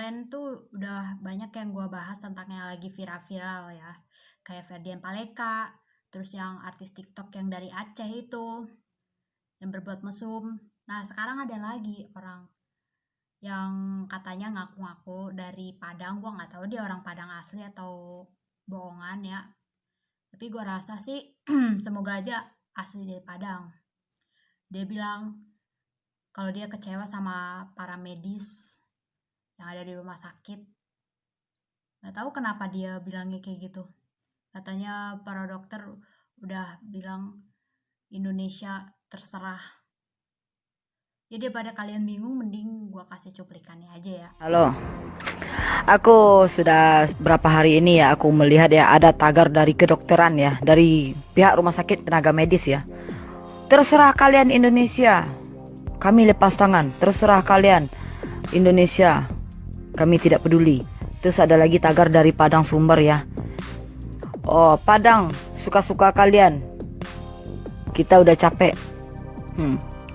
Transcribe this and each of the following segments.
kemarin tuh udah banyak yang gua bahas tentang yang lagi viral-viral ya. Kayak Ferdian Paleka, terus yang artis TikTok yang dari Aceh itu, yang berbuat mesum. Nah, sekarang ada lagi orang yang katanya ngaku-ngaku dari Padang. Gua nggak tahu dia orang Padang asli atau bohongan ya. Tapi gua rasa sih semoga aja asli dari Padang. Dia bilang kalau dia kecewa sama para medis yang ada di rumah sakit. Nggak tahu kenapa dia bilangnya kayak gitu. Katanya para dokter udah bilang Indonesia terserah. Ya daripada kalian bingung, mending gua kasih cuplikannya aja ya. Halo, aku sudah berapa hari ini ya aku melihat ya ada tagar dari kedokteran ya, dari pihak rumah sakit tenaga medis ya. Terserah kalian Indonesia, kami lepas tangan. Terserah kalian Indonesia, kami tidak peduli. Terus ada lagi tagar dari Padang Sumber ya. Oh Padang, suka-suka kalian. Kita udah capek.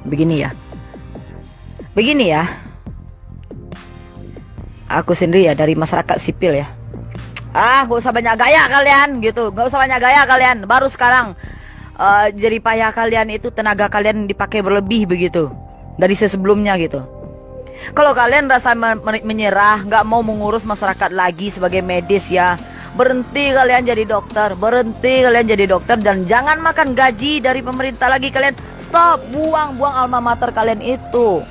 Begini ya. Begini ya. Aku sendiri ya dari masyarakat sipil ya. Gak usah banyak gaya kalian gitu. Gak usah banyak gaya kalian. Baru sekarang jadi payah kalian itu tenaga kalian dipakai berlebih begitu dari sebelumnya gitu. Kalau kalian rasa menyerah, nggak mau mengurus masyarakat lagi sebagai medis ya, berhenti kalian jadi dokter. Berhenti kalian jadi dokter dan jangan makan gaji dari pemerintah lagi kalian. Stop, buang alma mater kalian itu.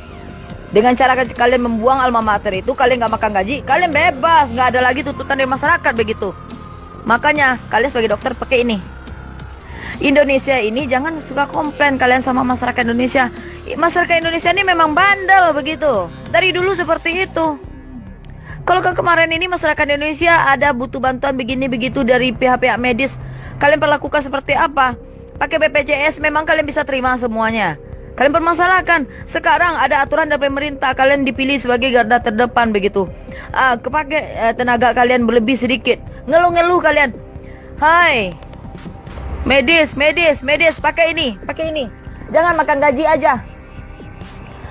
Dengan cara kalian membuang alma mater itu, kalian nggak makan gaji, kalian bebas, nggak ada lagi tuntutan dari masyarakat begitu. Makanya kalian sebagai dokter pakai ini. Indonesia ini jangan suka komplain kalian sama masyarakat Indonesia. Masyarakat Indonesia ini memang bandel begitu. Dari dulu seperti itu. Kalau kemarin ini masyarakat Indonesia ada butuh bantuan begini begitu dari pihak-pihak medis, kalian perlakukan seperti apa? Pakai BPJS memang kalian bisa terima semuanya. Kalian permasalahkan. Sekarang ada aturan dari pemerintah, kalian dipilih sebagai garda terdepan begitu. Kepake tenaga kalian berlebih sedikit. Ngeluh-ngeluh kalian. Hai, medis, pakai ini. Jangan makan gaji aja.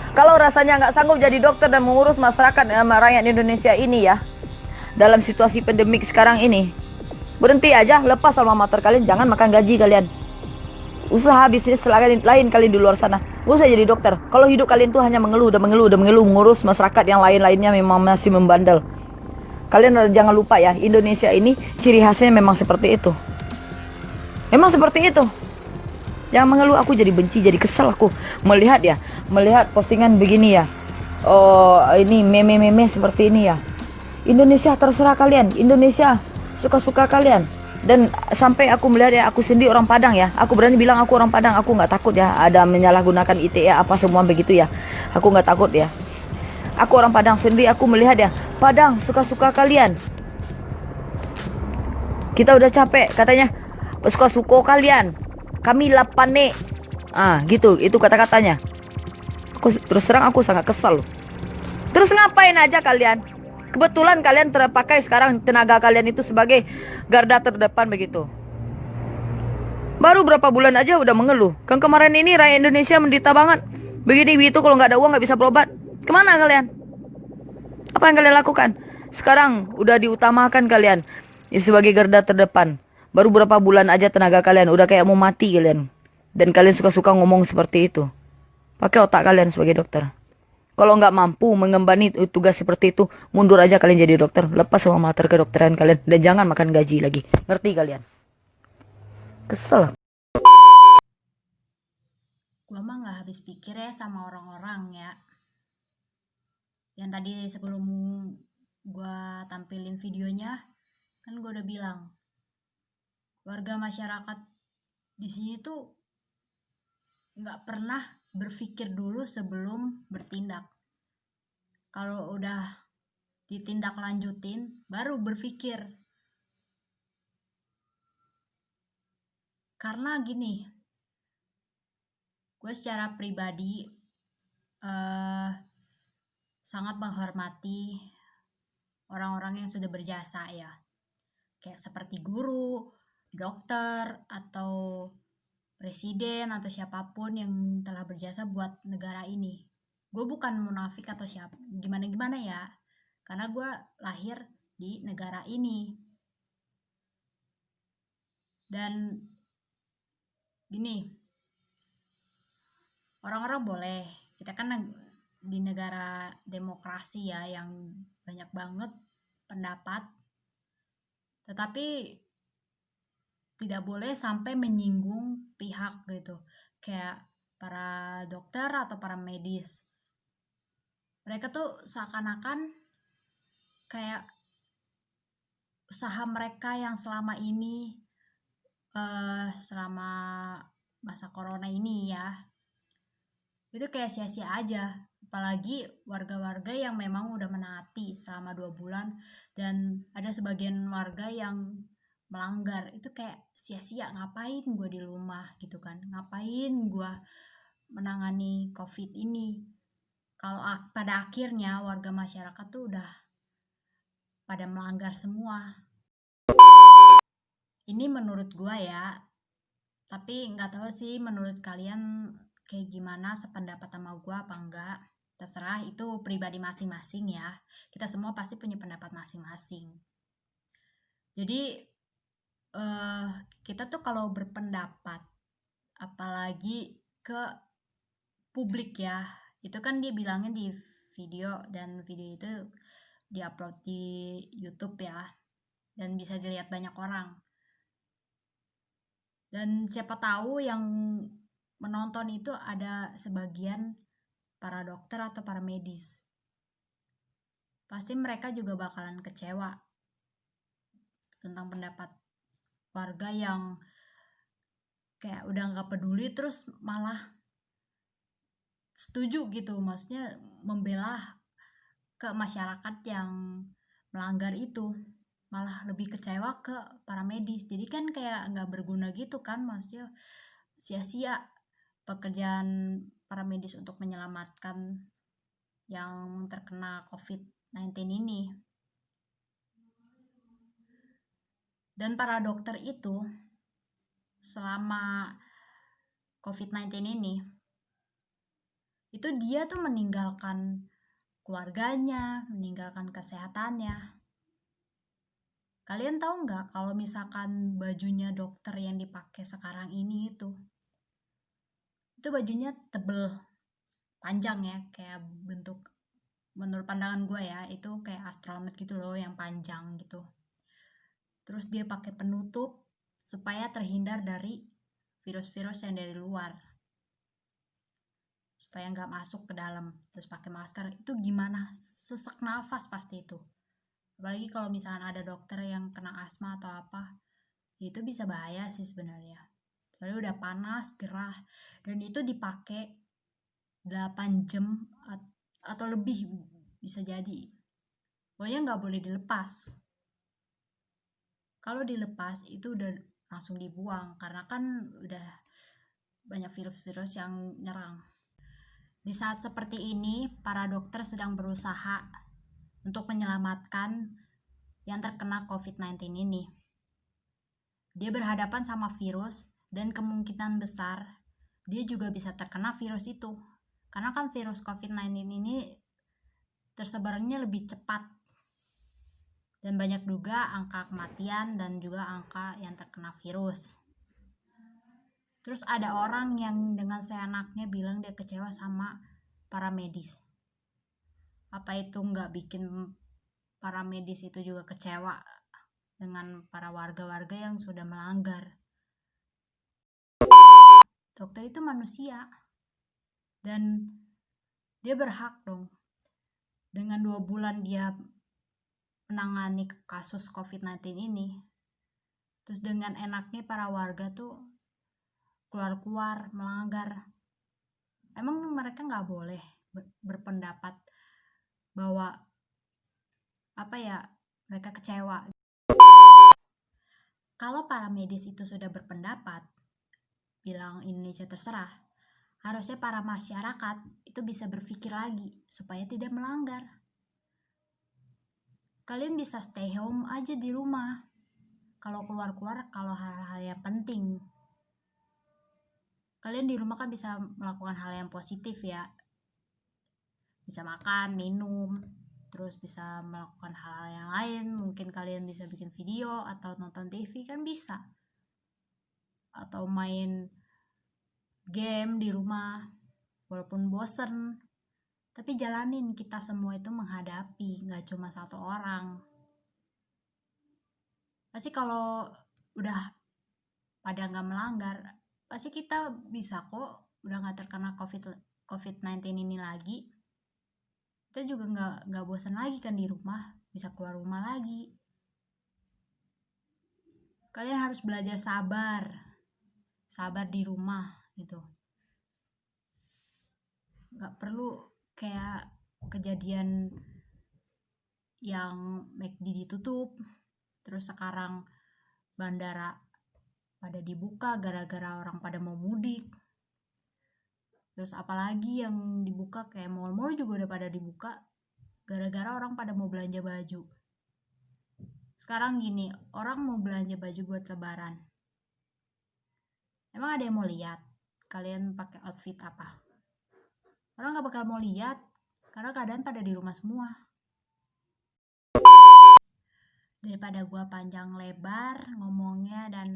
Kalau rasanya nggak sanggup jadi dokter dan mengurus masyarakat rakyat Indonesia ini ya, dalam situasi pandemik sekarang ini, berhenti aja, lepas alma mater kalian, jangan makan gaji kalian. Usaha bisnis lain kalian di luar sana. Gak usah jadi dokter. Kalau hidup kalian tuh hanya mengeluh, mengurus masyarakat yang lainnya memang masih membandel. Kalian jangan lupa ya, Indonesia ini ciri khasnya memang seperti itu. Memang seperti itu. Jangan mengeluh, aku jadi benci, jadi kesel aku melihat postingan begini ya. Oh, ini meme seperti ini ya. Indonesia terserah kalian, Indonesia suka-suka kalian. Dan sampai aku melihat ya, aku sendiri orang Padang ya. Aku berani bilang aku orang Padang, aku nggak takut ya ada menyalahgunakan ITE apa semua begitu ya. Aku nggak takut ya. Aku orang Padang sendiri, aku melihat ya, Padang suka-suka kalian. Kita udah capek katanya. Suka-suka kalian, kami lapane. Gitu, itu kata-katanya. Terus terang aku sangat kesal. Terus ngapain aja kalian? Kebetulan kalian terpakai sekarang tenaga kalian itu sebagai garda terdepan begitu. Baru berapa bulan aja udah mengeluh. Kan kemarin ini rakyat Indonesia menderita banget. Begini begitu, kalau nggak ada uang nggak bisa berobat. Kemana kalian? Apa yang kalian lakukan? Sekarang udah diutamakan kalian sebagai garda terdepan. Baru berapa bulan aja tenaga kalian udah kayak mau mati kalian. Dan kalian suka-suka ngomong seperti itu. Pakai otak kalian sebagai dokter. Kalau nggak mampu mengembani tugas seperti itu, mundur aja kalian jadi dokter. Lepas sama mater kedokteran kalian. Dan jangan makan gaji lagi. Ngerti kalian? Kesel. Gua mah nggak habis pikir ya sama orang-orang ya. Yang tadi sebelum gua tampilin videonya, kan gua udah bilang, warga masyarakat di sini tuh nggak pernah berpikir dulu sebelum bertindak. Kalau udah ditindaklanjutin, baru berpikir. Karena gini, gue secara pribadi sangat menghormati orang-orang yang sudah berjasa ya. Kayak seperti guru, dokter, atau presiden atau siapapun yang telah berjasa buat negara ini. Gue bukan munafik atau gimana-gimana ya. karena gue lahir di negara ini. Dan gini, orang-orang boleh, kita kan di negara demokrasi ya, yang banyak banget pendapat, tetapi tidak boleh sampai menyinggung pihak gitu, kayak para dokter atau para medis. Mereka tuh seakan-akan kayak usaha mereka yang selama ini, selama masa corona ini ya, itu kayak sia-sia aja. Apalagi warga-warga yang memang udah menaati selama 2 bulan, dan ada sebagian warga yang melanggar. Itu kayak sia-sia, ngapain gue di rumah gitu kan, ngapain gue menangani COVID ini, kalau pada akhirnya warga masyarakat tuh udah pada melanggar semua. Ini menurut gue ya, tapi nggak tahu sih menurut kalian kayak gimana, sependapat sama gue apa enggak. Terserah, itu pribadi masing-masing ya. Kita semua pasti punya pendapat masing-masing. Jadi kita tuh kalau berpendapat, apalagi ke publik ya, itu kan dia bilangnya di video, dan video itu diupload di YouTube ya, dan bisa dilihat banyak orang. Dan siapa tahu yang menonton itu ada sebagian para dokter atau para medis. Pasti mereka juga bakalan kecewa tentang pendapat warga yang kayak udah nggak peduli, terus malah setuju gitu, maksudnya membela ke masyarakat yang melanggar itu, malah lebih kecewa ke para medis. Jadi kan kayak nggak berguna gitu kan, maksudnya sia-sia pekerjaan para medis untuk menyelamatkan yang terkena COVID-19 ini. Dan para dokter itu selama COVID-19 ini, itu dia tuh meninggalkan keluarganya, meninggalkan kesehatannya. Kalian tahu nggak kalau misalkan bajunya dokter yang dipakai sekarang ini itu bajunya tebel, panjang ya, kayak bentuk, menurut pandangan gue ya, itu kayak astronot gitu loh, yang panjang gitu. Terus dia pakai penutup supaya terhindar dari virus-virus yang dari luar, supaya nggak masuk ke dalam. Terus pakai masker, itu gimana, sesak nafas pasti itu. Apalagi kalau misalnya ada dokter yang kena asma atau apa, itu bisa bahaya sih sebenarnya. Soalnya udah panas, gerah, dan itu dipakai 8 jam atau lebih bisa jadi. Pokoknya nggak boleh dilepas. Kalau dilepas itu udah langsung dibuang, karena kan udah banyak virus-virus yang nyerang. Di saat seperti ini, para dokter sedang berusaha untuk menyelamatkan yang terkena COVID-19 ini. Dia berhadapan sama virus, dan kemungkinan besar dia juga bisa terkena virus itu. Karena kan virus COVID-19 ini tersebarnya lebih cepat, dan banyak juga angka kematian dan juga angka yang terkena virus. Terus ada orang yang dengan seenaknya bilang dia kecewa sama para medis. Apa itu nggak bikin para medis itu juga kecewa dengan para warga-warga yang sudah melanggar? Dokter itu manusia, dan dia berhak dong. Dengan 2 bulan dia menangani kasus COVID-19 ini, terus dengan enaknya para warga tuh keluar-keluar melanggar. Emang mereka nggak boleh berpendapat bahwa mereka kecewa? Kalau para medis itu sudah berpendapat bilang Indonesia terserah, harusnya para masyarakat itu bisa berpikir lagi supaya tidak melanggar. Kalian bisa stay home aja di rumah. Kalau keluar-keluar, kalau hal-hal yang penting, kalian di rumah kan bisa melakukan hal yang positif ya. Bisa makan, minum, terus bisa melakukan hal yang lain. Mungkin kalian bisa bikin video atau nonton TV kan bisa, atau main game di rumah walaupun bosen, tapi jalanin. Kita semua itu menghadapi, nggak cuma satu orang. Pasti kalau udah pada nggak melanggar, pasti kita bisa kok udah nggak terkena COVID-19 ini lagi. Kita juga nggak bosan lagi kan di rumah, bisa keluar rumah lagi. Kalian harus belajar sabar di rumah gitu. Nggak perlu kayak kejadian yang McD ditutup, terus sekarang bandara pada dibuka gara-gara orang pada mau mudik. Terus apalagi yang dibuka kayak mall-mall juga udah pada dibuka gara-gara orang pada mau belanja baju. Sekarang gini, orang mau belanja baju buat lebaran. Emang ada yang mau lihat kalian pakai outfit apa? Orang gak bakal mau lihat karena keadaan pada di rumah semua. Daripada gua panjang lebar ngomongnya dan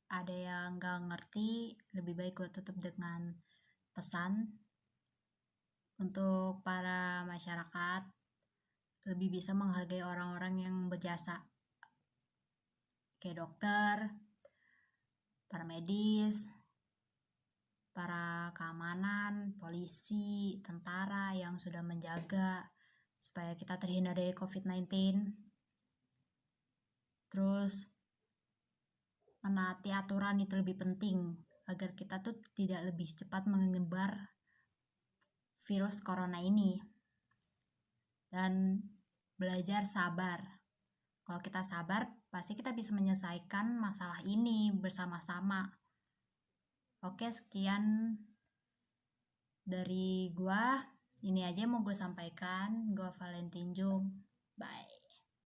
ada yang gak ngerti, lebih baik gua tutup dengan pesan untuk para masyarakat lebih bisa menghargai orang-orang yang berjasa, kayak dokter, para medis, para keamanan, polisi, tentara yang sudah menjaga supaya kita terhindar dari COVID-19. Terus menaati aturan itu lebih penting agar kita tuh tidak lebih cepat menyebar virus corona ini. Dan belajar sabar. Kalau kita sabar, pasti kita bisa menyelesaikan masalah ini bersama-sama. Oke, sekian dari gua. Ini aja yang mau gue sampaikan. Gua Valentine Jung. Bye.